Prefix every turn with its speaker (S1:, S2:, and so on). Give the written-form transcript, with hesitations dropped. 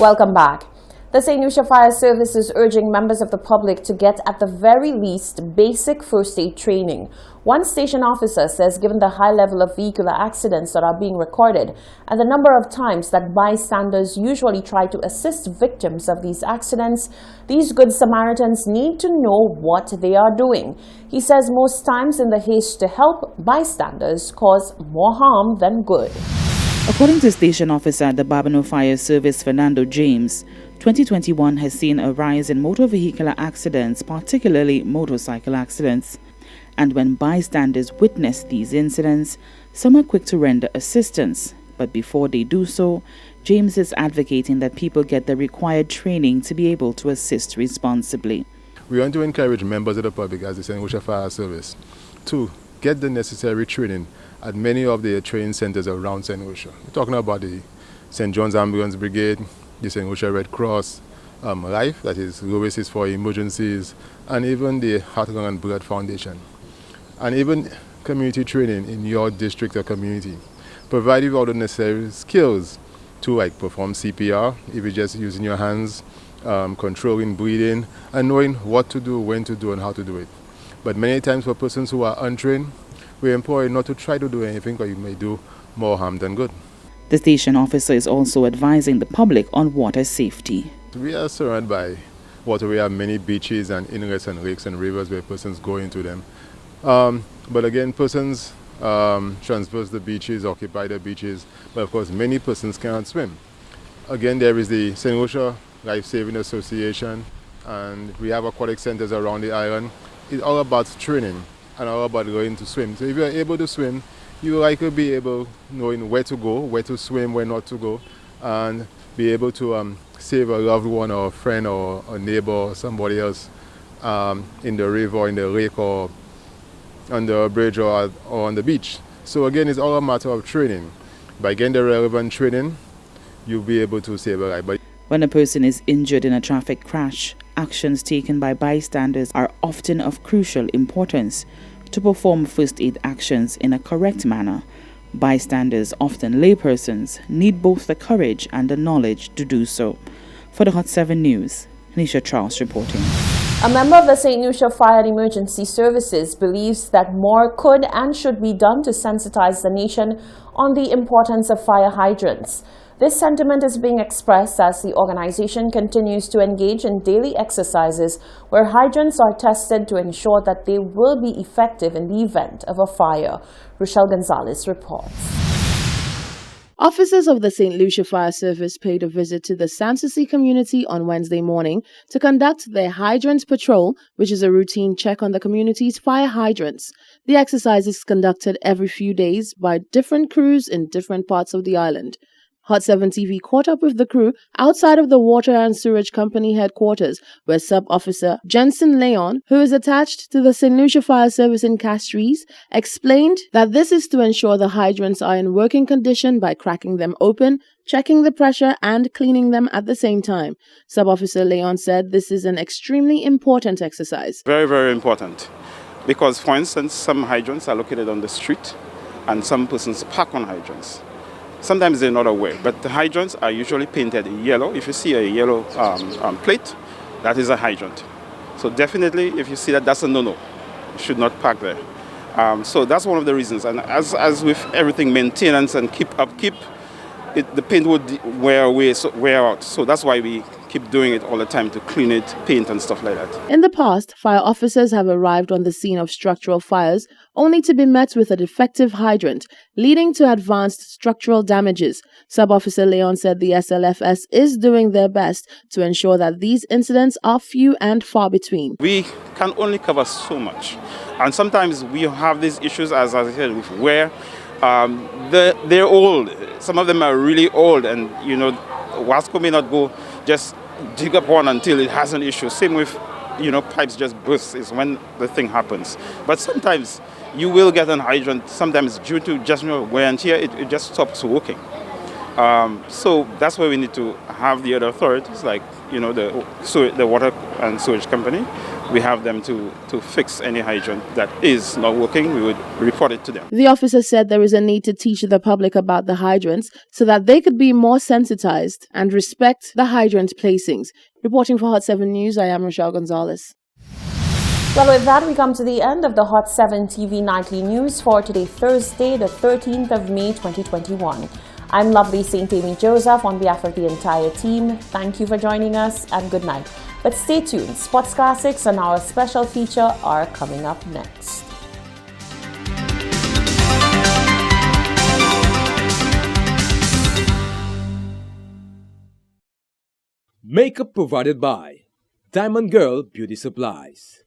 S1: Welcome back. The St. Lucia Fire Service is urging members of the public to get at the very least basic first aid training. One station officer says given the high level of vehicular accidents that are being recorded and the number of times that bystanders usually try to assist victims of these accidents, these good Samaritans need to know what they are doing. He says most times in the haste to help, bystanders cause more harm than good.
S2: According to station officer at the Babonneau Fire Service, Fernando James, 2021 has seen a rise in motor vehicular accidents, particularly motorcycle accidents. And when bystanders witness these incidents, some are quick to render assistance. But before they do so, James is advocating that people get the required training to be able to assist responsibly.
S3: We want to encourage members of the public as the St. Lucia Fire Service to get the necessary training at many of the training centers around St. Lucia. We're talking about the St. John's Ambulance Brigade, the St. Lucia Red Cross, Life, that is Oasis for Emergencies, and even the Heart, Lung and Blood Foundation. And even community training in your district or community. Provide you all the necessary skills to perform CPR, if you're just using your hands, controlling breathing, and knowing what to do, when to do, and how to do it. But many times for persons who are untrained, we implore you not to try to do anything because you may do more harm than good.
S2: The station officer is also advising the public on water safety.
S3: We are surrounded by water. We have many beaches and inlets and lakes and rivers where persons go into them. But again, persons traverse the beaches, occupy the beaches, but of course many persons cannot swim. Again, there is the St. Lucia Life Saving Association, and we have aquatic centers around the island. It's all about training and all about learning to swim. So if you're able to swim, you will likely be able knowing where to go, where to swim, where not to go, and be able to save a loved one or a friend or a neighbor or somebody else in the river or in the lake or on the bridge or on the beach. So again, it's all a matter of training. By getting the relevant training, you'll be able to save a life.
S2: When a person is injured in a traffic crash, actions taken by bystanders are often of crucial importance to perform first aid actions in a correct manner. Bystanders, often laypersons, need both the courage and the knowledge to do so. For the Hot 7 News, Nisha Charles reporting.
S1: A member of the St. Lucia Fire and Emergency Services believes that more could and should be done to sensitize the nation on the importance of fire hydrants. This sentiment is being expressed as the organization continues to engage in daily exercises where hydrants are tested to ensure that they will be effective in the event of a fire. Rochelle Gonzalez reports.
S4: Officers of the St. Lucia Fire Service paid a visit to the Sanssouci community on Wednesday morning to conduct their hydrant patrol, which is a routine check on the community's fire hydrants. The exercise is conducted every few days by different crews in different parts of the island. Hot 7 TV caught up with the crew outside of the Water and Sewerage Company headquarters, where Sub-Officer Jensen Leon, who is attached to the St. Lucia Fire Service in Castries, explained that this is to ensure the hydrants are in working condition by cracking them open, checking the pressure, and cleaning them at the same time. Sub-Officer Leon said this is an extremely important exercise.
S5: Very, very important. Because, for instance, some hydrants are located on the street, and some persons park on hydrants. Sometimes they're not aware, but the hydrants are usually painted yellow. If you see a yellow plate, that is a hydrant. So definitely, if you see that, that's a no-no. You should not park there. So that's one of the reasons. And as with everything, maintenance and upkeep, the paint would wear out. So that's why we keep doing it all the time to clean it, paint and stuff like that.
S4: In the past, fire officers have arrived on the scene of structural fires only to be met with a defective hydrant, leading to advanced structural damages. Sub-Officer Leon said the SLFS is doing their best to ensure that these incidents are few and far between.
S5: We can only cover so much. And sometimes we have these issues, as I said, with where they're old. Some of them are really old, and Wasco may not go just dig up one until it has an issue. Same with, pipes just burst is when the thing happens. But sometimes you will get an hydrant, sometimes due to just wear and tear, it just stops working. So that's why we need to have the other authorities, like, the Water and Sewage Company, we have them to fix any hydrant that is not working. We would report it to them.
S4: The officer said there is a need to teach the public about the hydrants so that they could be more sensitized and respect the hydrant placings. Reporting for Hot 7 News, I am Rochelle Gonzalez.
S1: Well, with that, we come to the end of the Hot 7 TV Nightly News for today, Thursday, the 13th of May, 2021. I'm Lovely St. Amy Joseph on behalf of the entire team. Thank you for joining us and good night. But stay tuned. Sports Classics and our special feature are coming up next.
S6: Makeup provided by Diamond Girl Beauty Supplies.